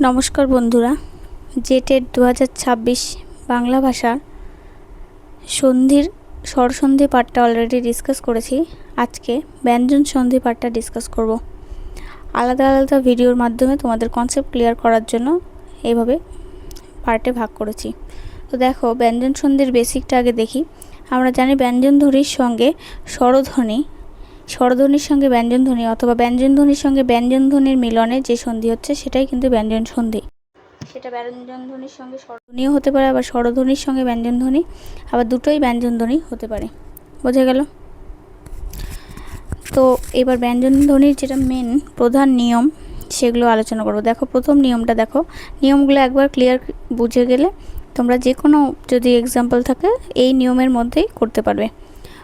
নমস্কার বন্ধুরা, জেটেড 2026 বাংলা ভাষার সন্ধির স্বরসন্ধি পাঠটা অলরেডি ডিসকাস করেছি। আজকে ব্যঞ্জন সন্ধি পাঠটা ডিসকাস করব। আলাদা আলাদা ভিডিওর মাধ্যমে তোমাদের কনসেপ্ট ক্লিয়ার করার জন্য এইভাবে পার্টে ভাগ করেছি। তো দেখো, ব্যঞ্জন সন্ধির বেসিকটা আগে দেখি। আমরা জানি ব্যঞ্জন ধ্বনির সঙ্গে স্বরধ্বনির সঙ্গে ব্যঞ্জন ধ্বনি অথবা ব্যঞ্জন ধ্বনির সঙ্গে ব্যঞ্জন ধ্বনির মিলনে যে সন্ধি হচ্ছে সেটাই কিন্তু ব্যঞ্জন সন্ধি। সেটা ব্যঞ্জন ধ্বনির সঙ্গে স্বরধ্বনিও হতে পারে, আবার স্বরধ্বনির সঙ্গে ব্যঞ্জন ধ্বনি, আবার দুটোই ব্যঞ্জন ধ্বনি হতে পারে। বোঝা গেল? তো এবার ব্যঞ্জন ধ্বনির যেটা মেন প্রধান নিয়ম সেগুলো আলোচনা করব। দেখো, প্রথম নিয়মটা দেখো। নিয়মগুলো একবার ক্লিয়ার বুঝে গেলে তোমরা যে কোনো যদি এক্সাম্পল থাকে এই নিয়মের মধ্যেই করতে পারবে।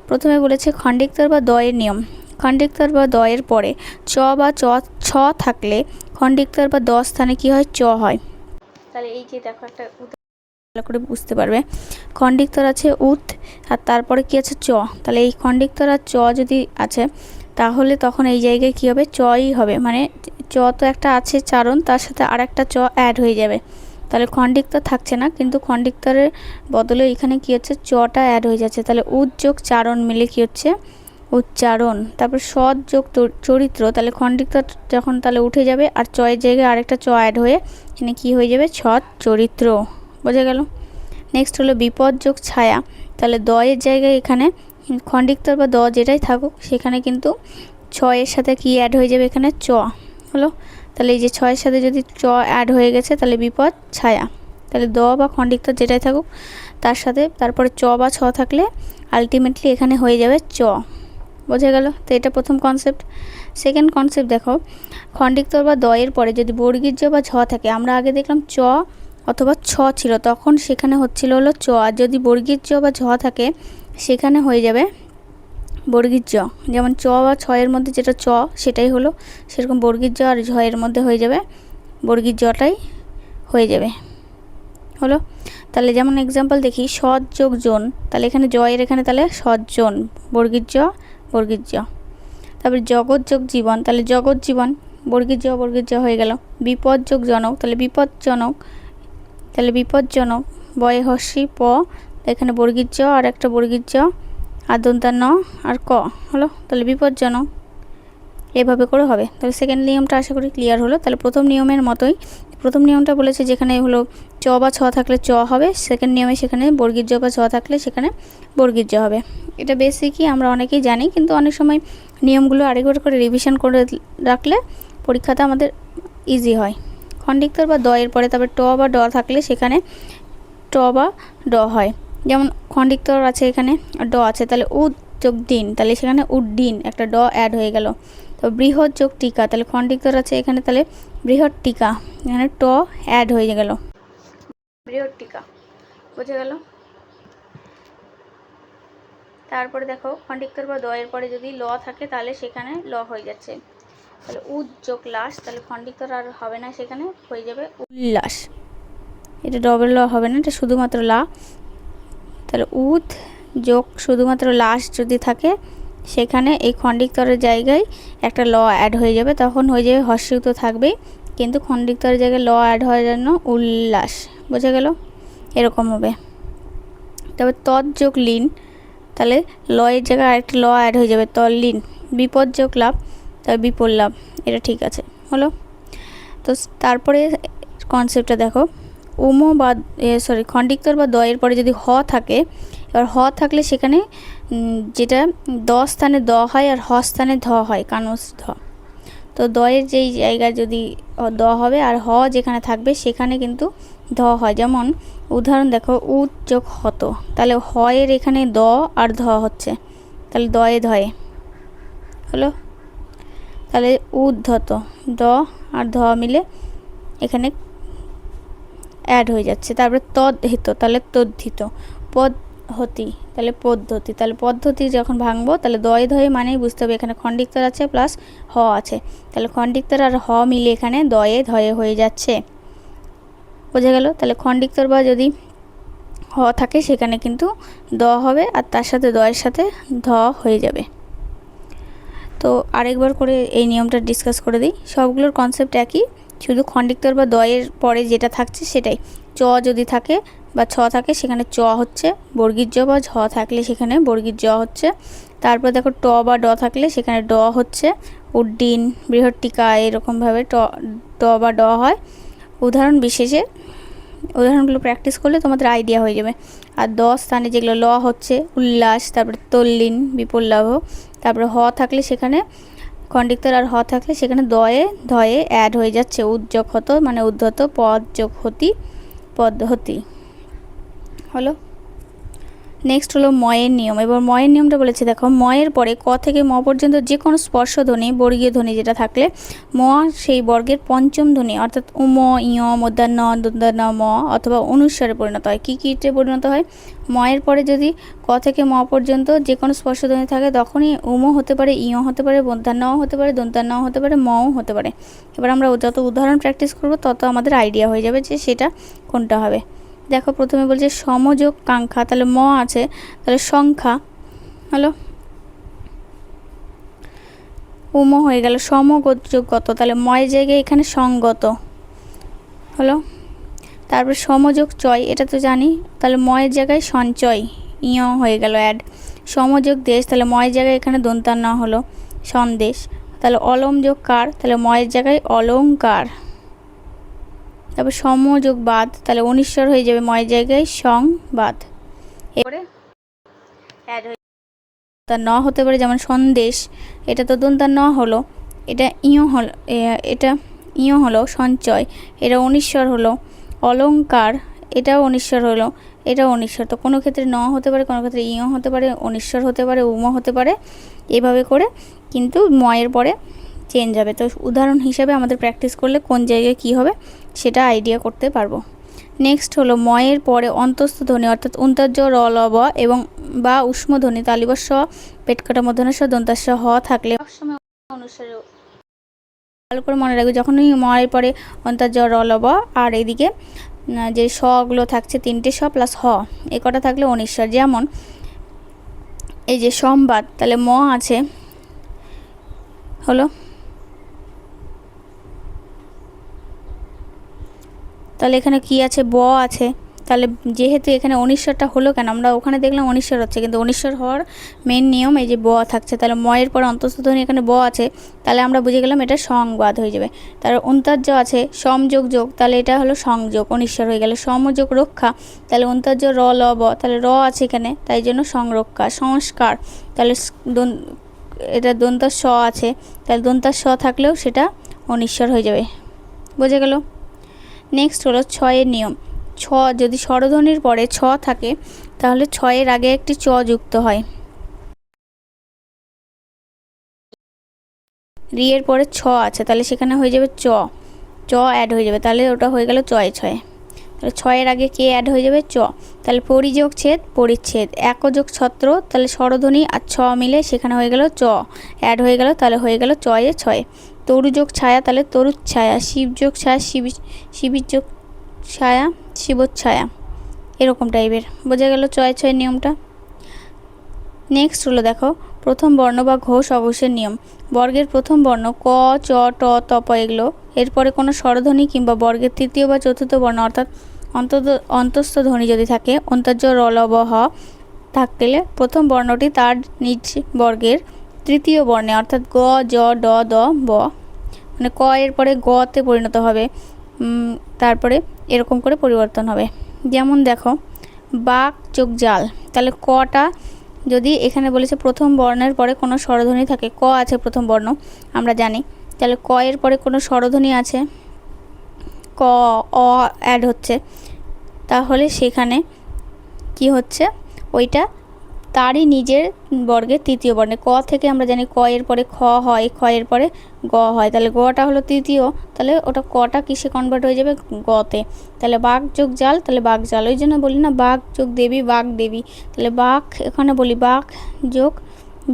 প্রথমে বলেছে খণ্ডিকতর বা দয়ের নিয়ম। খণ্ডিকতর বা দয়ের পরে চ বা ছ থাকলে খণ্ডিকতর বা দ স্থানে কি হয়? চ হয়। তাহলে এই যে দেখো, একটা ভালো করে বুঝতে পারবে। খণ্ডিকতর আছে উত, আর তারপরে কি আছে? চ। তাহলে এই খণ্ডিকতর আর চ যদি আছে তাহলে তখন এই জায়গায় কি হবে? চই হবে। মানে চ তো একটা আছে চারণ, তার সাথে আর একটা চ অ্যাড হয়ে যাবে। তাহলে খণ্ডিকতর থাকছে না, কিন্তু খণ্ডিকতরের বদলে এখানে কি হচ্ছে? চটা অ্যাড হয়ে যাচ্ছে। তাহলে উদ যোগ চারণ মিলে কি হচ্ছে? উচ্চারণ। তারপর সৎ যোগ চরিত্র, তাহলে খণ্ডিকতর যখন তাহলে উঠে যাবে আর চয়ের জায়গায় আরেকটা চ অ্যাড হয়ে এখানে কি হয়ে যাবে? সৎ চরিত্র। বোঝা গেল? নেক্সট হলো বিপদ যোগ ছায়া। তাহলে দয়ের জায়গায় এখানে খণ্ডিকতর বা দ যেটাই থাকুক সেখানে কিন্তু ছয়ের সাথে কি অ্যাড হয়ে যাবে? এখানে চ হলো। তাহলে এই যে ছয়ের সাথে যদি চ অ্যাড হয়ে গেছে তাহলে বিপদ ছায়া। তাহলে দ বা খণ্ডিকতর যেটাই থাকুক তার সাথে তারপরে চ বা ছ থাকলে আলটিমেটলি এখানে হয়ে যাবে চ। বোঝা গেল? তো এটা প্রথম কনসেপ্ট। সেকেন্ড কনসেপ্ট দেখো, খণ্ডিকতর বা দয়ের পরে যদি বর্গীয় জ বা ঝ থাকে, আমরা আগে দেখলাম চ অথবা ছ ছিল, তখন সেখানে হচ্ছিল হলো চ। আর যদি বর্গীয় জ বা ঝ থাকে সেখানে হয়ে যাবে বর্গীয় জ। যেমন চ বা ছয়ের মধ্যে যেটা চ সেটাই হলো, সেরকম বর্গীয় জ আর ঝ এর মধ্যে হয়ে যাবে বর্গীয় জটাই হয়ে যাবে। হলো। তাহলে যেমন এক্সাম্পল দেখি, সৎ যোগ জন, তাহলে এখানে জয়ের এখানে তাহলে সৎজন, বর্গীয় জ বর্গীয় জ। তারপরে জগৎ যোগ জীবন, তাহলে জগৎ জীবন বর্গীয় জ হয়ে গেল। বিপদ যোগ জনক, তাহলে বিপদজনক, তাহলে বিপদজনক বয়ে হর্ষি প, এখানে বর্গীয় জ আর একটা বর্গীয় জ আর দন্তা ন আর ক হলো। তাহলে বিপদজনক। এভাবে করে হবে। তাহলে সেকেন্ড নিয়মটা আশা করি ক্লিয়ার হলো। তাহলে প্রথম নিয়মের মতোই প্রথম নিয়মটা বলেছে যেখানে হলো চ বা ছ থাকলে চ হবে, সেকেন্ড নিয়মে সেখানে বর্গীয় জ বা ছ থাকলে সেখানে বর্গীয় জ হবে। এটা বেসিকই আমরা অনেকেই জানি, কিন্তু অনেক সময় নিয়মগুলো আরেকবার করে রিভিশন করে রাখলে পরীক্ষাতে আমাদের ইজি হয়। খণ্ডিকতর বা দয়ের পরে তারপরে ট বা ড থাকলে সেখানে ট বা ড হয়। যেমন খণ্ডিকতর আছে এখানে ড আছে, তাহলে উদ যোগ দিন, তাহলে সেখানে উড্ডিন একটা ড অ্যাড হয়ে গেল। তো বৃহৎ যোগ টিকা, তাহলে খণ্ডিকতর আছে এখানে, তাহলে বৃহৎ টিকা, এখানে ট অ্যাড হয়ে গেল, বৃহৎ টিকা। বোঝা গেল? তারপরে দেখো, খণ্ডিকতর বা দয়ের পরে যদি ল থাকে তাহলে সেখানে ল হয়ে যাচ্ছে। তাহলে উদ যোগ লাস, তাহলে খণ্ডিকতর আর হবে না, সেখানে হয়ে যাবে উল্লাস। এটা ডবল ল হবে না, এটা শুধুমাত্র লা। তাহলে উদ যোগ শুধুমাত্র লাস যদি থাকে সেখানে এই খণ্ডিকতরের জায়গায় একটা ল অ্যাড হয়ে যাবে, তখন হয়ে যাবে হর্ষিত থাকবেই, কিন্তু খণ্ডিকতরের জায়গায় ল অ্যাড হওয়ার জন্য উল্লাস। বোঝা গেল? এরকম হবে। তবে তৎ যোগ লিন, তাহলে লয়ের জায়গায় আরেকটা ল অ্যাড হয়ে যাবে, তল্লীন। বিপদ যোগ লাভ, তাহলে বিপদ লাভ। এটা ঠিক আছে, হলো। তো তারপরে কনসেপ্টটা দেখো, বা খণ্ডিকতর বা দয়ের পরে যদি হ থাকে, এবার হ থাকলে সেখানে যেটা দ স্থানে দ হয় আর হ স্থানে ধ হয়, কানস ধ। তো দয়ের যেই জায়গায় যদি দ হবে আর হ যেখানে থাকবে সেখানে কিন্তু ধ হয়। যেমন উদাহরণ দেখো, উদ যোগ হত, তাহলে হয়ের এখানে দ আর ধ হচ্ছে, তাহলে দয়ে ধয়ে হলো। তাহলে উদ্ধত দ আর ধ মিলে এখানে অ্যাড হয়ে যাচ্ছে। তারপরে তদ্ধিত, তাহলে তদ্ধিত। পদ্ধতি, তাহলে পদ্ধতি, তাহলে পদ্ধতি যখন ভাঙবো তাহলে দয়ে ধয়ে মানেই বুঝতে হবে এখানে খণ্ডিকতর আছে প্লাস হ আছে, তাহলে খণ্ডিকতর আর হ মিলে এখানে দয়ে ধয়ে হয়ে যাচ্ছে। বোঝা গেল? তাহলে খণ্ডিকতর বা যদি হ থাকে সেখানে কিন্তু দ হবে আর তার সাথে দয়ের সাথে ধ হয়ে যাবে। তো আরেকবার করে এই নিয়মটা ডিসকাস করে দিই। সবগুলোর কনসেপ্ট একই, শুধু খণ্ডিক্তর বা দয়ের পরে যেটা থাকছে সেটাই। চ যদি থাকে বা ছ থাকে সেখানে চ হচ্ছে, বর্গীর জ বা ঝ থাকলে সেখানে বর্গীর জ হচ্ছে। তারপর দেখো ট বা ড থাকলে সেখানে ড হচ্ছে, উড্ডিন, বৃহট্টিকা এরকমভাবে ট বা ড হয়। উদাহরণ বিশেষে উদাহরণগুলো প্র্যাকটিস করলে তোমাদের আইডিয়া হয়ে যাবে। আর দ স্থানে যেগুলো ল হচ্ছে উল্লাস, তারপরে তল্লীন, বিপল্লাভ। তারপরে হ থাকলে সেখানে খণ্ডিক্তর আর হ থাকলে সেখানে দয়ে ধয়ে অ্যাড হয়ে যাচ্ছে, উদ্যোগ হতো মানে উদ্ধত, পদ যোগ হতি পদ্ধতি হলো। নেক্সট হলো ময়ের নিয়ম। এবার ময়ের নিয়মটা বলেছে দেখো, ময়ের পরে ক থেকে ম পর্যন্ত যে কোনো স্পর্শধ্বনি বর্গীয় ধ্বনি যেটা থাকলে ম সেই বর্গের পঞ্চম ধ্বনি অর্থাৎ উম, ইয়, মধ্যাহ্ন, দন্তান্ন, ম অথবা অনুস্বরে পরিণত হয়। কীতে পরিণত হয়? ময়ের পরে যদি ক থেকে ম পর্যন্ত যে কোনো স্পর্শধ্বনি থাকে তখনই উম হতে পারে, ইয় হতে পারে, মধ্যাহ্নও হতে পারে, দন্তান্নও হতে পারে, মও হতে পারে। এবার আমরা যত উদাহরণ প্র্যাকটিস করব তত আমাদের আইডিয়া হয়ে যাবে যে সেটা কোনটা হবে। দেখো প্রথমে বলছে সমযোগ কাঙ্ক্ষা, তাহলে ম আছে, তাহলে সংখ্যা হলো, উম হয়ে গেল। সমযোগগত, তাহলে ময়ের জায়গায় এখানে সঙ্গত হলো। তারপর সমযোগ চয়, এটা তো জানি, তাহলে ময়ের জায়গায় সঞ্চয়, ইয় হয়ে গেল অ্যাড। সমযোগ দেশ, তাহলে ময়ের জায়গায় এখানে দন্তান্ন হলো, সন্দেশ। তাহলে অলম যোগ কার, তাহলে ময়ের জায়গায় অলংকার। তারপর সমযোগ বাদ, তাহলে অনিশ্বর হয়ে যাবে ময়ের জায়গায় সংবাদ। এরপরে অ্যাড হয়ে তার ন হতে পারে, যেমন সন্দেশ, এটা তো দন্তার ন হলো, এটা ইয় হলো, এটা ইয় হলো সঞ্চয়, এটা অনিশ্বর হলো। অলংকার, এটাও অনিশ্বর হলো, এটাও অনিশ্বর। তো কোনো ক্ষেত্রে ন হতে পারে, কোনো ক্ষেত্রে ইয় হতে পারে, অনিশ্বর হতে পারে, উম হতে পারে, এভাবে করে কিন্তু ময়ের পরে চেঞ্জ হবে। তো উদাহরণ হিসাবে আমাদের প্র্যাকটিস করলে কোন জায়গায় কি হবে সেটা আইডিয়া করতে পারবো। নেক্সট হলো ময়ের পরে অন্তস্থ ধ্বনি অর্থাৎ উন্তর্জ র ল ব এবং বা উষ্ম ধ্বনি তালিবস্ব, পেটকাটা মধ্যস্ব, দন্তাস্ব হ থাকলে সবসময় অনুসারে ভালো করে মনে রাখবে, যখনই ময়ের পরে অন্তর্জ র ল ব আর এদিকে যে শগুলো থাকছে তিনটে স প্লাস হ এ কটা থাকলে অনিশ্বর। যেমন এই যে সম্বাদ, তাহলে ম আছে হলো, তাহলে এখানে কি আছে? ব আছে। তাহলে যেহেতু এখানে অনিশ্বরটা হলো কেন, আমরা ওখানে দেখলাম অনিশ্বর হচ্ছে, কিন্তু অনিশ্বর হওয়ার মেন নিয়ম এই যে ব থাকছে। তাহলে ময়ের পর অন্তস্থ ধ্বনি এখানে ব আছে, তাহলে আমরা বুঝে গেলাম এটা সংবাদ হয়ে যাবে। তারপর অন্তর্য আছে সমযোগ যোগ, তাহলে এটা হলো সংযোগ, অনিশ্বর হয়ে গেল। সমযোগ রক্ষা, তাহলে অন্তর্য র ল ব, তাহলে র আছে এখানে তাই জন্য সংরক্ষা। সংস্কার, তাহলে এটা দন্তার স আছে, তাহলে দন্তার স থাকলেও সেটা অনিশ্বর হয়ে যাবে। বোঝা গেল? নেক্সট হলো ছয়ের নিয়ম। ছ যদি স্বরধ্বনির পরে ছ থাকে তাহলে ছয়ের আগে একটি চ যুক্ত হয়। রি এর পরে ছ আছে, তাহলে সেখানে হয়ে যাবে চ, চ অ্যাড হয়ে যাবে, তাহলে ওটা হয়ে গেল ছয়ে ছয়ে। তাহলে ছয়ের আগে কে অ্যাড হয়ে যাবে? চ। তাহলে পরিযোগ ছেদ, পরিচ্ছেদ, একযোগ ছত্র, তাহলে স্বরধ্বনি আর ছ মিলে সেখানে হয়ে গেল চ অ্যাড হয়ে গেল, তাহলে হয়ে গেল ছয়ে ছয়ে। তরুযোগ ছায়া, তাহলে তরুচ্ছায়া। শিবযোগ ছায়া, শিবিযোগ ছায়া, শিবোচ্ছায়া, এরকম টাইপের। বোঝা গেল ছয় ছয় নিয়মটা। নেক্সট হলো দেখো প্রথম বর্ণ বা ঘোষ অঘোষের নিয়ম। বর্গের প্রথম বর্ণ ক, চ, ট, তপ এগুলো এরপরে কোনো স্বরধ্বনি কিংবা বর্গের তৃতীয় বা চতুর্থ বর্ণ অর্থাৎ অন্তস্থ ধ্বনি যদি থাকে, অন্তর্য র ল ব হ থাকলে প্রথম বর্ণটি তার নিজ বর্গের তৃতীয় বর্ণে অর্থাৎ গ, জ, ড, দ, ব, মানে ক এর পরে গতে পরিণত হবে, তারপরে এরকম করে পরিবর্তন হবে। যেমন দেখো বাক যোগ জাল, তাহলে কটা যদি এখানে বলেছে প্রথম বর্ণের পরে কোনো স্বরধ্বনি থাকে, ক আছে প্রথম বর্ণ আমরা জানি, তাহলে ক এর পরে কোনো স্বরধ্বনি আছে, ক অ অ্যাড হচ্ছে, তাহলে সেখানে কি হচ্ছে ওইটা তারই নিজের বর্গের তৃতীয় বর্ণে। ক থেকে আমরা জানি ক এর পরে খ হয়, খ এর পরে গ হয়, তাহলে গটা হলো তৃতীয়, তাহলে ওটা কটা কিসে কনভার্ট হয়ে যাবে? গতে। তাহলে বাঘ যোগ জাল, তাহলে বাঘ জাল, ওই জন্য বলি না বাঘ যোগ দেবী, বাঘ দেবী, তাহলে বাঘ এখানে বলি বাঘ যোগ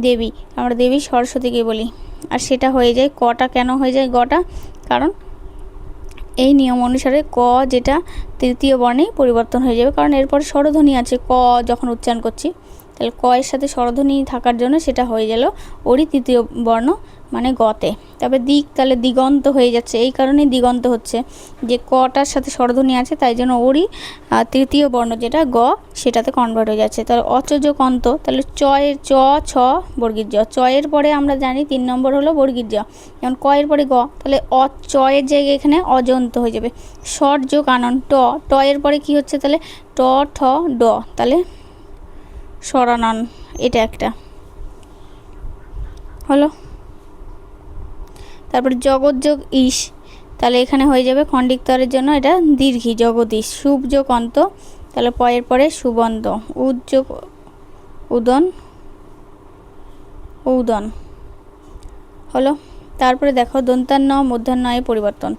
দেবী, আমরা দেবী সরস্বতীকে বলি, আর সেটা হয়ে যায় কটা। কেন হয়ে যায় গটা? কারণ এই নিয়ম অনুসারে ক যেটা তৃতীয় বর্ণেই পরিবর্তন হয়ে যাবে, কারণ এরপর স্বরধ্বনি আছে ক যখন উচ্চারণ করছি, তাহলে ক এর সাথে স্বরধ্বনি থাকার জন্য সেটা হয়ে গেল ওরই তৃতীয় বর্ণ মানে গতে। তারপরে দিক, তাহলে দিগন্ত হয়ে যাচ্ছে, এই কারণেই দিগন্ত হচ্ছে যে কটার সাথে স্বরধ্বনি আছে, তাই জন্য ওরই তৃতীয় বর্ণ যেটা গ সেটাতে কনভার্ট হয়ে যাচ্ছে। তাহলে অচযোগ অন্ত, তাহলে চয়ের চ ছ বর্গীর জ, চয়ের পরে আমরা জানি 3 নম্বর হলো বর্গীর জ, যেমন ক এর পরে গ, তাহলে চয়ের জায়গায় এখানে অজন্ত হয়ে যাবে। ষট যোগ আনন ট, ট এর পরে কি হচ্ছে তাহলে ট ঠ ড, তাহলে সরানন, এটা একটা হলো। তারপরে জগৎ যোগ ইস, তাহলে এখানে হয়ে যাবে খণ্ডিকতরের জন্য এটা দীর্ঘী জগদীশ। শুভ যোগ অন্ত, তাহলে পয়ের পরে সুবন্ত। উদ যোগ উদন ঔদন হলো। তারপরে দেখো দন্তান্ন মধ্যাহ্ন পরিবর্তন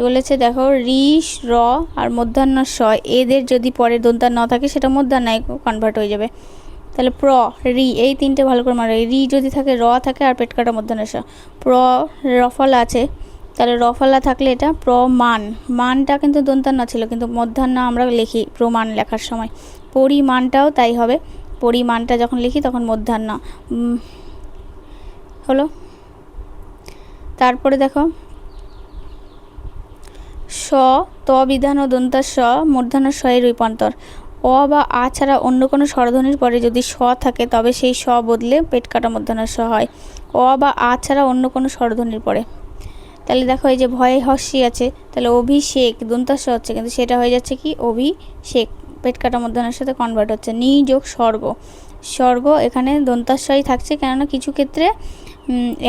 বলেছে, দেখো রি র আর মধ্যাহ্ন স এদের যদি পরে দন্তান্ন থাকে সেটা মধ্যাহ্নায় কনভার্ট হয়ে যাবে। তাহলে প্র রি এই তিনটে ভালো করে মারা, রি যদি থাকে র থাকে আর পেট কাটা মধ্যাহ্ন স, প্র রফলা আছে, তাহলে রফলা থাকলে এটা প্রমাণ, মানটা কিন্তু দন্তান্ন ছিল কিন্তু মধ্যাহ্ন আমরা লিখি প্রমাণ লেখার সময়, পরিমাণটাও তাই হবে, পরিমাণটা যখন লিখি তখন মধ্যাহ্ন হলো। তারপরে দেখো স ত বিধান ও দন্তা স মূর্ধন্য স এর রূপান্তর, অ বা আ ছাড়া অন্য কোনো স্বরধ্বনির পরে যদি স থাকে তবে সেই স বদলে পেট কাটা মূর্ধন্য স হয়, অ বা আ ছাড়া অন্য কোনো স্বরধ্বনির পরে। তাহলে দেখো এই যে ভয়ে হস্যি আছে, তাহলে অভিষেক দন্তা স হচ্ছে কিন্তু সেটা হয়ে যাচ্ছে কি অভিষেক, পেট কাটা মূর্ধন্যের সাথে কনভার্ট হচ্ছে। নি যোগ স্বর্গ, স্বর্গ এখানে দন্তাস্বই থাকছে, কেননা কিছু ক্ষেত্রে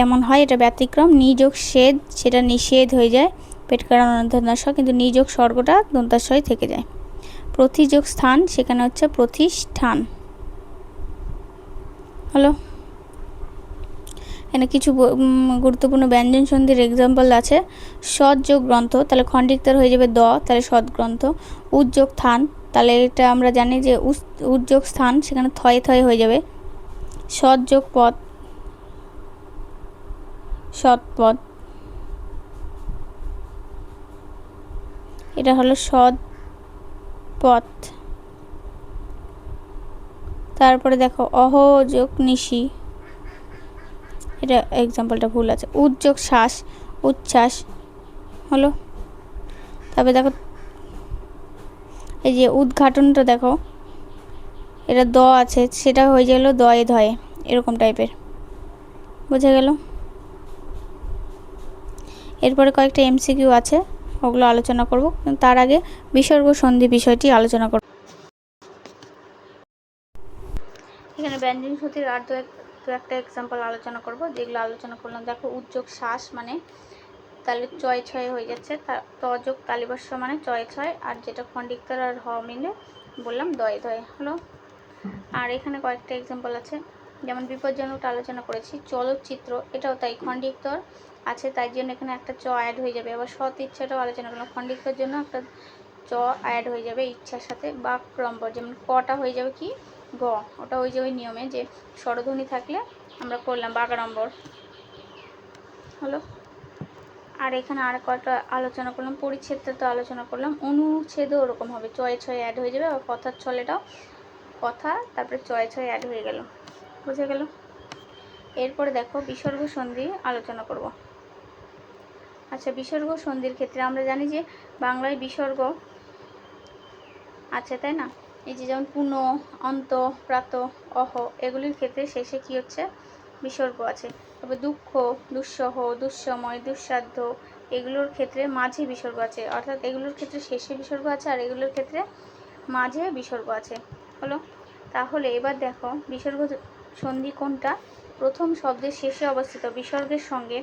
এমন হয়, এটা ব্যতিক্রম। নিযোগ সেদ, সেটা নিষেধ হয়ে যায় পেট কাটা মূর্ধন্য স, কিন্তু নিযোগ স্বর্গটা দন্তাস্বই থেকে যায়। প্রতিযোগ স্থান, সেখানে হচ্ছে প্রতিষ্ঠান হলো। এখানে কিছু গুরুত্বপূর্ণ ব্যঞ্জন সন্ধির এক্সাম্পল আছে। সৎ যোগ গ্রন্থ, তাহলে খণ্ডিকতর হয়ে যাবে দ, তাহলে সৎ গ্রন্থ। উদ্যোগ স্থান, তাহলে এটা আমরা জানি যে উদ্যোগ স্থান, সেখানে থয়ে থয়ে হয়ে যাবে। সৎ যোগ পথ, সৎ পথ, এটা হলো সৎ পথ। তারপরে দেখো অহ যোগ নিশি, এটা এক্সাম্পলটা ভুল আছে। উদ্যোগ শ্বাস, উচ্ছ্বাস হলো। তারপরে দেখো এই যে উদ্ঘাটনটা দেখো, এটা দ আছে, সেটা হয়ে গেল দয়ে ধয়ে, এরকম টাইপের, বোঝা গেল। এরপরে কয়েকটা এমসিকিউ আছে, ওগুলো আলোচনা করব, কিন্তু তার আগে বিসর্গ সন্ধি বিষয়টি আলোচনা করব। এখানে ব্যঞ্জন সন্ধির আর দু একটা এক্সাম্পল আলোচনা করব, যেগুলো আলোচনা করলাম। দেখো উদ্যোগ শ্বাস মানে তাহলে চয় ছয় হয়ে যাচ্ছে, তযোগ তালিবস্য মানে চয় ছয়, আর যেটা খণ্ডিকতর আর হ মিলে বললাম দয়ে ধয়ে হলো। আর এখানে কয়েকটা এক্সাম্পল আছে, যেমন বিপজ্জনকটা আলোচনা করেছি। চলচ্চিত্র, এটাও তাই, খণ্ডিকতর আছে তাই জন্য এখানে একটা চ অ্যাড হয়ে যাবে। আবার সৎ ইচ্ছাটাও আলোচনা করলাম, খণ্ডিকতর জন্য একটা চ অ্যাড হয়ে যাবে ইচ্ছার সাথে। বাক্রম্বর, যেমন কটা হয়ে যাবে কি গ, ওটা ওই যে ওই নিয়মে যে স্বরধ্বনি থাকলে আমরা করলাম বাগাড়ম্বর হলো। আর এখানে আর কয়েকটা আলোচনা করলাম, পরিচ্ছেদটা তো আলোচনা করলাম, অনুচ্ছেদও ওরকম হবে, চয়ে ছয় অ্যাড হয়ে যাবে। আর কথার ছলেটাও কথা তারপরে চয় ছয় অ্যাড হয়ে গেল, বুঝে গেল। এরপরে দেখো বিসর্গ সন্ধি আলোচনা করব। আচ্ছা, বিসর্গ সন্ধির ক্ষেত্রে আমরা জানি যে বাংলায় বিসর্গ আছে, তাই না? এই যে যেমন পুন, অন্ত, প্রাত, অহ, এগুলির ক্ষেত্রে শেষে কি হচ্ছে বিসর্গ আছে। তবে দুঃখ, দুঃসহ, দুঃসময়, দুঃসাধ্য, এগুলোর ক্ষেত্রে মাঝে বিসর্গ আছে, অর্থাৎ এগুলোর ক্ষেত্রে শেষে বিসর্গ আছে আর এগুলোর ক্ষেত্রে মাঝে বিসর্গ আছে হলো। তাহলে এবার দেখো বিসর্গ সন্ধি কোনটা, প্রথম শব্দের শেষে অবস্থিত বিসর্গের সঙ্গে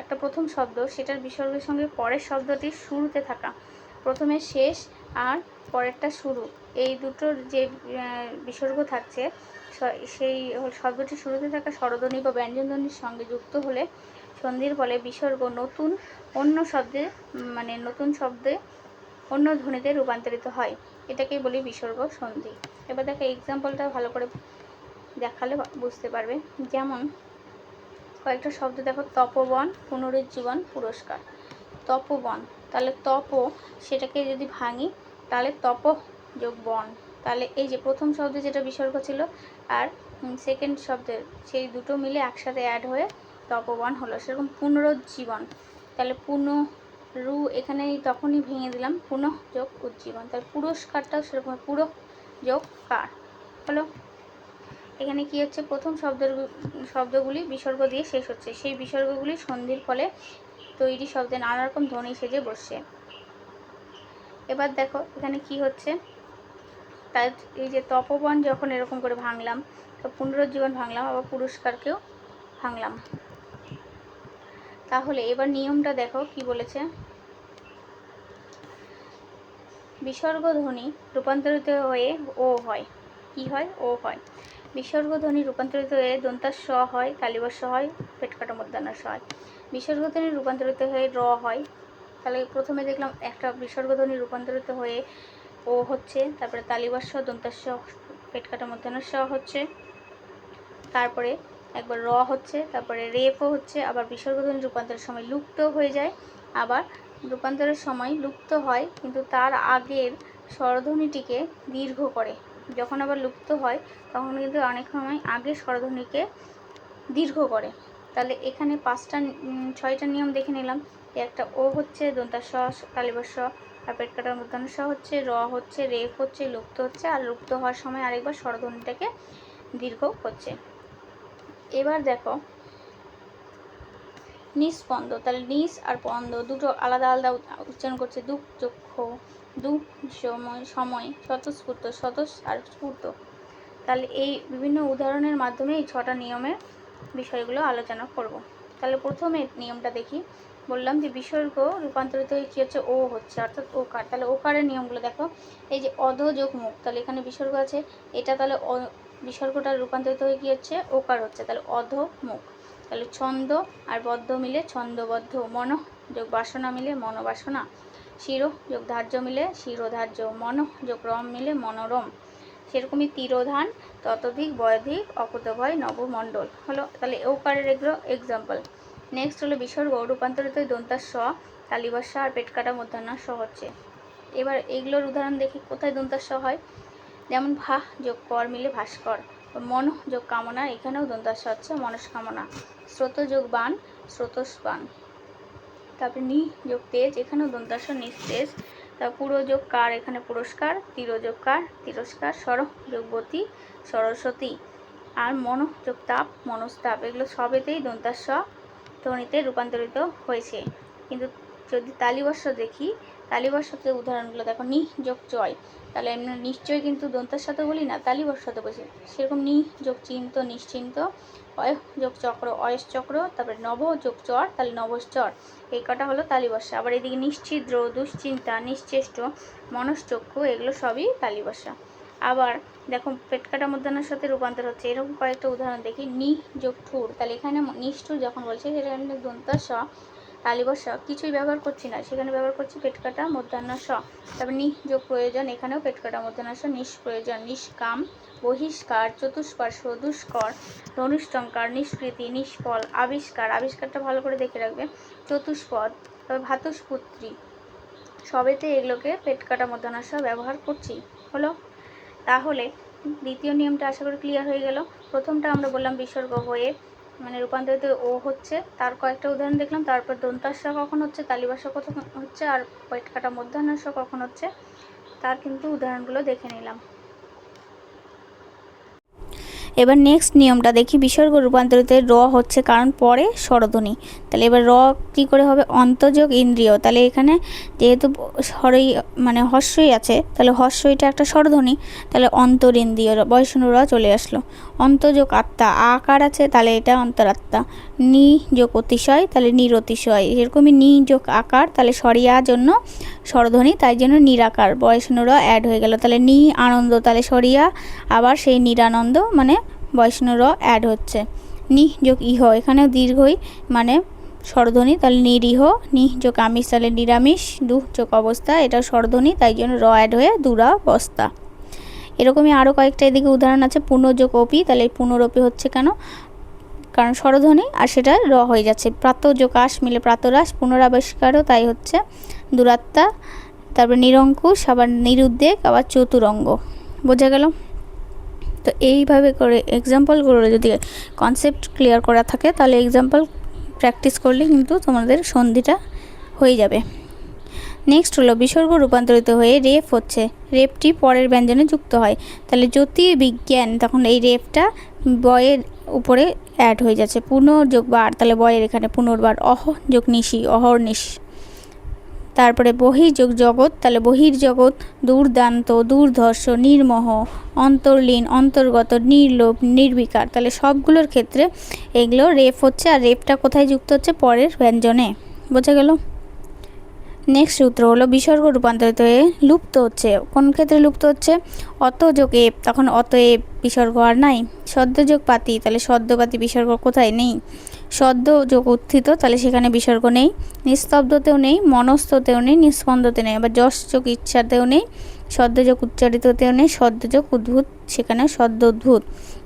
একটা প্রথম শব্দ, সেটার বিসর্গের সঙ্গে পরের শব্দটির শুরুতে থাকা, প্রথমে শেষ আর পরেরটা শুরু, এই দুটোর যে বিসর্গ থাকছে সেই শব্দটি শুরুতে থাকা স্বরধ্বনি বা ব্যঞ্জনধ্বনির সঙ্গে যুক্ত হলে সন্ধির ফলে বিসর্গ নতুন অন্য শব্দে মানে নতুন শব্দে অন্য ধ্বনিতে রূপান্তরিত হয়, এটাকেই বলি বিসর্গ সন্ধি। এবার দেখো এক্সাম্পলটা ভালো করে দেখালে বুঝতে পারবে। যেমন কয়েকটা শব্দ দেখো, তপবন, পুনরুজ্জীবন, পুরস্কার। তপবন, তাহলে তপ, সেটাকে যদি ভাঙি তাহলে তপ যোগ বন, তাহলে এই যে প্রথম শব্দে যেটা বিসর্গ ছিল আর সেকেন্ড শব্দের সেই দুটো মিলে একসাথে অ্যাড হয়ে তপবন হলো, সেরকম পুনরুজ্জীবন। তাহলে রু এখানে তখনই ভেঙে দিলাম পুনঃ যোগ উজ্জীবন। তাহলে পুরস্কারটাও সেরকম পুরো যোগ কার হলো। এখানে কি হচ্ছে, প্রথম শব্দগুলি বিসর্গ দিয়ে শেষ হচ্ছে, সেই বিসর্গগুলি সন্ধির ফলে তৈরি শব্দে নানা রকম ধ্বনি সেজে বসছে। এবার দেখো এখানে কি হচ্ছে, তাই এই যে তপবন যখন এরকম করে ভাঙলাম, তো পুনরুজ্জীবন ভাঙলাম, আবার পুরস্কারকেও ভাঙলাম। তাহলে এবার নিয়মটা দেখো কি বলেছে, বিসর্গ ধ্বনি রূপান্তরিত হয়ে ও হয়। কি হয়? ও হয়। বিসর্গ ধ্বনি রূপান্তরিত হয়ে দন্তাস হয়, তালিবস্য হয়, পেটকাটা মূর্ধন্য হয়। বিসর্গ ধ্বনি রূপান্তরিত হয়ে র হয়। তাহলে প্রথমে দেখলাম একটা বিসর্গ ধ্বনি রূপান্তরিত হয়ে ও হচ্ছে, তারপরে তালিবস্য দন্তাস পেটকাটা মূর্ধন্য হচ্ছে, তারপরে একবার র হচ্ছে, তারপরে রেফও হচ্ছে, আবার বিসর্গ ধ্বনি রূপান্তরের সময় লুপ্ত হয়ে যায়, আবার রূপান্তরের সময় লুপ্ত হয় কিন্তু তার আগের স্বরধ্বনিটিকে দীর্ঘ করে। যখন আবার লুপ্ত হয় তখন কিন্তু অনেক সময় আগের স্বরধ্বনিকে দীর্ঘ করে। তাহলে এখানে 6টা নিয়ম দেখে নিলাম। একটা ও হচ্ছে, দন্তাস তালিবস্য আর পেটকাটা মূর্ধন্য হচ্ছে, র হচ্ছে, রেফ হচ্ছে, লুপ্ত হচ্ছে, আর লুপ্ত হওয়ার সময় আরেকবার স্বরধ্বনিটাকে দীর্ঘ হচ্ছে। এবার দেখো নিস্পন্দ, তাহলে নিস আর পন্দ দুটো আলাদা আলাদা উচ্চারণ করছে। দুঃখ চক্ষ, দুঃ সময়, স্বতঃস্ফূর্ত, স্বতঃ আর স্ফূর্ত। তাহলে এই বিভিন্ন উদাহরণের মাধ্যমে এই 6টা নিয়মের বিষয়গুলো আলোচনা করব। তাহলে প্রথমে নিয়মটা দেখি। বললাম যে বিসর্গ রূপান্তরিত হয়ে কী হচ্ছে, ও হচ্ছে, অর্থাৎ ওকার। তাহলে ওকারের নিয়মগুলো দেখো, এই যে অধ যোগ মুখ, তাহলে এখানে বিসর্গ আছে, এটা তাহলে বিসর্গটা রূপান্তরিত হয়ে কী হচ্ছে, ওকার হচ্ছে, তাহলে অধ মুখ। তাহলে ছন্দ আর বদ্ধ মিলে ছন্দবদ্ধ, মন যোগ বাসনা মিলে মনোবাসনা, শিরো যোগ ধার্য মিলে শিরোধার্য, মন যোগ রম মিলে মনোরম। সেরকমই তিরোধান, ততোধিক, বয়ধিক, অকুতভয়, নবমণ্ডল হলো। তাহলে ওকারের এগুলো এক্সাম্পল। নেক্সট হলো বিসর্গ রূপান্তরিত দন্তাস তালিবস্য আর পেটকাটা মূর্ধন্য হচ্ছে। এবার এগুলোর উদাহরণ দেখি কোথায় দন্তাস হয়। যেমন ভা যোগ কর মিলে ভাস্কর, মন যোগ কামনা, এখানেও দন্তাস হচ্ছে মনস্কামনা। স্রোত যোগ বান, স্রোতস্বান। তারপরে নি যোগ তেজ, এখানেও দন্তাস নিস্তেজ। তারপর পুরো যোগ কার, এখানে পুরস্কার। তিরো যোগ কার, তিরস্কার। সর যোগ বতী, সরস্বতী। আর মন যোগ তাপ, মনস্তাপ। এগুলো সবেতেই দন্তাস ধ্বনিতে রূপান্তরিত হয়েছে। কিন্তু যদি তালিবস্য দেখি, তালিবস্যতে উদাহরণগুলো দেখো, নি যোগ চয়, তাহলে আমরা নিশ্চয় কিন্তু দন্তার সাথে বলি না, তালিবস্যতে বসি। সেরকম নি যোগ চিন্ত, নিশ্চিন্ত। অয় যোগ চক্র, অয়শ্চক্র। তারপরে নব যোগ চর, তাহলে নবশ্চর। এই কটা হলো তালিবস্য। আবার এদিকে নিশ্ছিদ্র, দুশ্চিন্তা, নিশ্চেষ্ট, মনশ্চক্ষু, এগুলো সবই তালিবস্য। আবার দেখো পেটকাটা মূর্ধন্যের সাথে রূপান্তর হচ্ছে, এরকম কয়েকটা উদাহরণ দেখি। নি যোগ ঠুর, তাহলে এখানে নিষ্ঠুর যখন বলছে সেখানে দন্তাস তালিবস্য কিছুই ব্যবহার করছি না, সেখানে ব্যবহার করছি পেটকাটা মূর্ধন্য স। তারপর নি যোগ প্রয়োজন, এখানেও পেটকাটা মূর্ধন্য স। নিষ্প্রয়োজন, নিষ্কাম, বহিষ্কার, চতুষ্পার্শ্ব, দুষ্কর, ধনুষ্টঙ্কার, নিষ্কৃতি, নিষ্ফল, আবিষ্কার। আবিষ্কারটা ভালো করে দেখে রাখবে। চতুষ্পদ, তবে ভাতুষপুত্রী, সবেতে এগুলোকে পেটকাটা মূর্ধন্য স ব্যবহার করছি হলো। তাহলে দ্বিতীয় নিয়মটা আশা করি ক্লিয়ার হয়ে গেল। প্রথমটা আমরা বললাম বিসর্গ হয়ে মানে রূপান্তরিত ও হচ্ছে, তার কয়েকটা উদাহরণ দেখলাম। তারপর দন্তাস কখন হচ্ছে, তালিবস্য কখন হচ্ছে, আর পেটকাটা মূর্ধন্য স কখন হচ্ছে, তার কিন্তু উদাহরণগুলো দেখে নিলাম। এবার নেক্সট নিয়মটা দেখি। বিসর্গ রূপান্তরিত র হচ্ছে কারণ পরে স্বরধ্বনি। তাহলে এবার র কি করে হবে, অন্তযোগ ইন্দ্রিয়। তাহলে এখানে যেহেতু স্বরই মানে হর্ষই আছে, তাহলে হর্ষইটা একটা স্বরধ্বনি, তাহলে অন্তরিন্দ্রিয়, বয়সনু র চলে আসলো। অন্তযোগ আত্মা, আকার আছে, তাহলে এটা অন্তরাত্মা। নি যোগ অতিশয়, তাহলে নিরতিশয়। এরকমই নি যোগ আকার, তাহলে সরিয়া জন্য স্বরধ্বনি, তাই জন্য নিরাকার, বয়সনু র অ্যাড হয়ে গেল। তাহলে নি আনন্দ, তাহলে সরিয়া আবার সেই নিরানন্দ মানে বৈষ্ণু র অ্যাড হচ্ছে। নি যোগ ইহ, এখানেও দীর্ঘই মানে স্বরধ্বনি, তাহলে নিরীহ। নি যোগ আমিষ, তাহলে নিরামিষ। দু যোগ অবস্থা, এটাও স্বরধ্বনি, তাই জন্য র অ্যাড হয়ে দুরাবস্থা। এরকমই আরও কয়েকটা এদিকে উদাহরণ আছে। পুনর্যোগ অপি, তাহলে এই পুনরপি হচ্ছে কেন, কারণ স্বরধ্বনি আর সেটা র হয়ে যাচ্ছে। প্রাতযোগ আস মিলে প্রাতরাস, পুনরাবিষ্কারও তাই হচ্ছে দুরাত্মা। তারপর নিরঙ্কুশ, আবার নিরুদ্বেগ, আবার চতুরঙ্গ বোঝা গেল? তো এইভাবে করে এক্সাম্পলগুলো যদি কনসেপ্ট ক্লিয়ার করা থাকে তাহলে এক্সাম্পল প্র্যাকটিস করলে কিন্তু তোমাদের সন্ধিটা হয়ে যাবে। নেক্সট হলো বিসর্গ রূপান্তরিত হয়ে রেফ হচ্ছে, রেফটি পরের ব্যঞ্জনে যুক্ত হয়। তাহলে জ্যোতির্বিজ্ঞান, তখন এই রেফটা বয়ের উপরে অ্যাড হয়ে যাচ্ছে। পুনর্যোগ বার, তাহলে বয়ের এখানে পুনর্বার, অহ যোগ নিশি, অহর্নিশ। তারপরে বহির্যোগ জগৎ, তাহলে বহির্জগৎ দুর্দান্ত, দুর্ধর্ষ, নির্মোহ, অন্তর্লীন, অন্তর্গত, নির্লোভ, নির্বিকার। তাহলে সবগুলোর ক্ষেত্রে এগুলো রেফ হচ্ছে, আর রেফটা কোথায় যুক্ত হচ্ছে? পরের ব্যঞ্জনে। বোঝা গেল? নেক্সট সূত্র হলো বিসর্গ রূপান্তরিত হয়ে লুপ্ত হচ্ছে। কোন ক্ষেত্রে লুপ্ত হচ্ছে? অতযোগ এব, তখন অতএব বিসর্গ আর নাই। সদ্যযোগ পাতি, তাহলে সদ্যপাতি বিসর্গ কোথায়? নেই। সদ্য যোগ উত্থিত, তাহলে সেখানে বিসর্গ নেই। নিস্তব্ধতেও নেই, মনস্থতেও নেই, নিস্পন্দতে নেই। আবার যশ যোগ ইচ্ছাতেও নেই, সদ্যযোগ উচ্চারিততেও নেই, সদ্যযোগ উদ্ভূত, সেখানে সদ্য উদ্ভূত।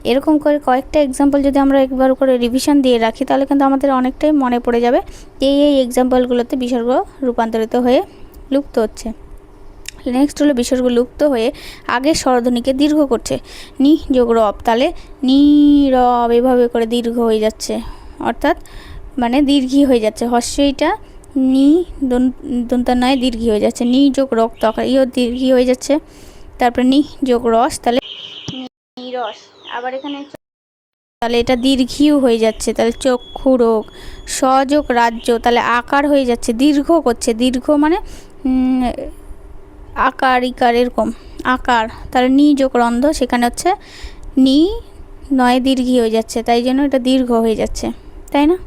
এরকম করে কয়েকটা এক্সাম্পল যদি আমরা একবার করে রিভিশন দিয়ে রাখি তাহলে কিন্তু আমাদের অনেকটাই মনে পড়ে যাবে এই এক্সাম্পলগুলোতে বিসর্গ রূপান্তরিত হয়ে লুপ্ত হচ্ছে। নেক্সট হলো বিসর্গ লুপ্ত হয়ে আগের স্বরধ্বনিকে দীর্ঘ করছে। নি যোগ রব, তাহলে নি রব এভাবে করে দীর্ঘ হয়ে যাচ্ছে, অর্থাৎ মানে দীর্ঘী হয়ে যাচ্ছে। হর্ষইটা নি দন্তান্বয়ে দীর্ঘী হয়ে যাচ্ছে। নি যোগ রক, তখন ইও দীর্ঘী হয়ে যাচ্ছে। তারপরে নি যোগ রস, তাহলে নিরস। আবার এখানে তাহলে এটা দীর্ঘীও হয়ে যাচ্ছে, তাহলে চক্ষু রোগ। সযোগ রাজ্য, তাহলে আকার হয়ে যাচ্ছে, দীর্ঘ করছে। দীর্ঘ মানে আকার ইকার এরকম আকার। তাহলে নি যোগ রন্ধ, সেখানে হচ্ছে নি নয় দীর্ঘী হয়ে যাচ্ছে, তাই জন্য এটা দীর্ঘ হয়ে যাচ্ছে, তাই না?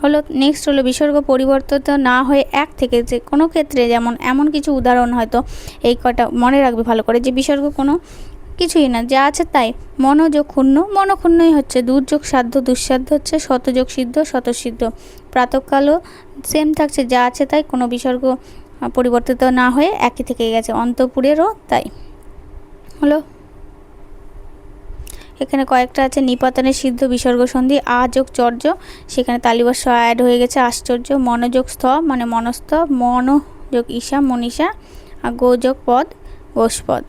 হলো নেক্সট হলো বিসর্গ পরিবর্তিত না হয়ে এক থেকে, যে কোনো ক্ষেত্রে যেমন এমন কিছু উদাহরণ হয়তো এই কটা মনে রাখবে ভালো করে, যে বিসর্গ কোনো কিছুই না, যা আছে তাই। মনোযোগ ক্ষুণ্ণ, মনক্ষুণ্ণই হচ্ছে। দুর্যোগ সাধ্য, দুঃসাধ্য হচ্ছে। শতযোগ সিদ্ধ, শতসিদ্ধ। প্রাতঃকালও সেম থাকছে, যা আছে তাই, কোনো বিসর্গ পরিবর্তিত না হয়ে একই থেকে গেছে। অন্তঃপুরেরও তাই। হলো এখানে কয়েকটা আছে। নিপাতনের সিদ্ধ বিসর্গ সন্ধি, আ যোগ চর্য, সেখানে তালিবর্ষ অ্যাড হয়ে গেছে। আশ্চর্য। মনোযোগ স্থ মানে মনস্থ, মন যোগ ঈশা মনীষা, আর গোযোগ পদ গোষ্পদ।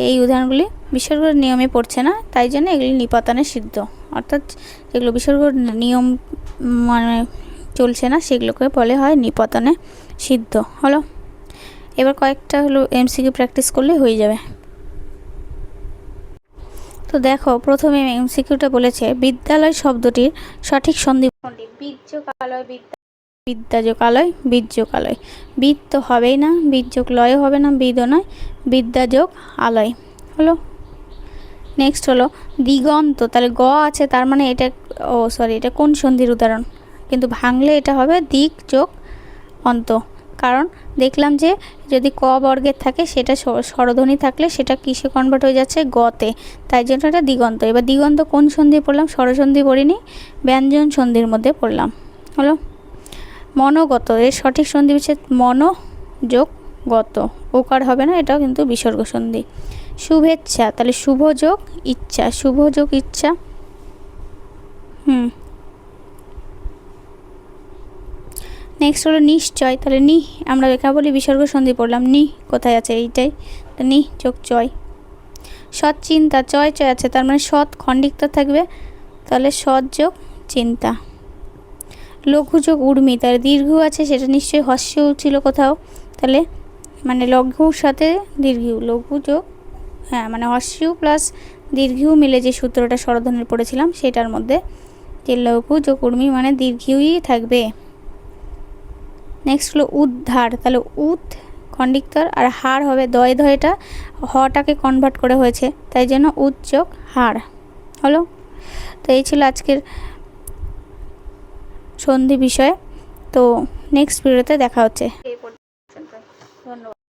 এই উদাহরণগুলি বিসর্গের নিয়মে পড়ছে না, তাই জন্য এগুলি নিপাতনের সিদ্ধ, অর্থাৎ যেগুলো বিসর্গের নিয়ম মানে চলছে না সেগুলোকে বলে হয় নিপাতনে সিদ্ধ। হলো এবার কয়েকটা হলো এমসিকিউ প্র্যাকটিস করলে হয়ে যাবে। তো দেখো প্রথমে এমসিকিউটা বলেছে বিদ্যালয় শব্দটির সঠিক সন্ধি কোনটি? বীর্যকালয়, বিদ্যাযোগালয়, বীর্যকালয়। বিদ তো হবেই না, বীর্যক লয় হবে না, বিদও নয়, বিদ্যাযোগ আলয়। হলো নেক্সট হলো দিগন্ত, তাহলে গ আছে, তার মানে এটা এটা কোন সন্ধির উদাহরণ? কিন্তু ভাঙলে এটা হবে দিক যোগ অন্ত, কারণ দেখলাম যে যদি ক বর্গের থাকে সেটা স্বরধ্বনি থাকলে সেটা কিসে কনভার্ট হয়ে যাচ্ছে? গতে, তাই জন্য এটা দিগন্ত। এবার দিগন্ত কোন সন্ধি পড়লাম? স্বরসন্ধি পড়িনি, ব্যঞ্জন সন্ধির মধ্যে পড়লাম। হলো মনোগত, এর সঠিক সন্ধি বিচ্ছেদ মন যোগ গত, ওকার হবে না, এটাও কিন্তু বিসর্গ সন্ধি। শুভেচ্ছা, তাহলে শুভ যোগ ইচ্ছা, শুভ যোগ ইচ্ছা। নেক্সট হলো নিশ্চয়, তাহলে নি আমরা বলি বিসর্গ সন্ধি পড়লাম, নি কোথায় আছে? এইটাই, তো নি যোগ চয়। সৎ চিন্তা, চয় চয় আছে, তার মানে সৎ খণ্ডিত থাকবে, তাহলে সৎ যোগ চিন্তা। লঘু যোগ উর্মি, তাহলে দীর্ঘ আছে, সেটা নিশ্চয়ই হস্য ছিল কোথাও, তাহলে মানে লঘুর সাথে দীর্ঘ, লঘু যোগ মানে হস্য প্লাস দীর্ঘ মিলে যে সূত্রটা স্বরধ্বনির পড়েছিলাম সেটার মধ্যে যে লঘু যোগ উর্মি মানে দীর্ঘই থাকবে। নেক্সট হলো উদ্ধার, তাহলে উদ খণ্ডিক্তর, আর হার হবে দয় ধয়টা হটাকে কনভার্ট করে হয়েছে, তাই জন্য উদ যোগ হার। হলো তো এই ছিল আজকের সন্ধি বিষয়। তো নেক্সট ভিডিওতে দেখা হচ্ছে। ধন্যবাদ।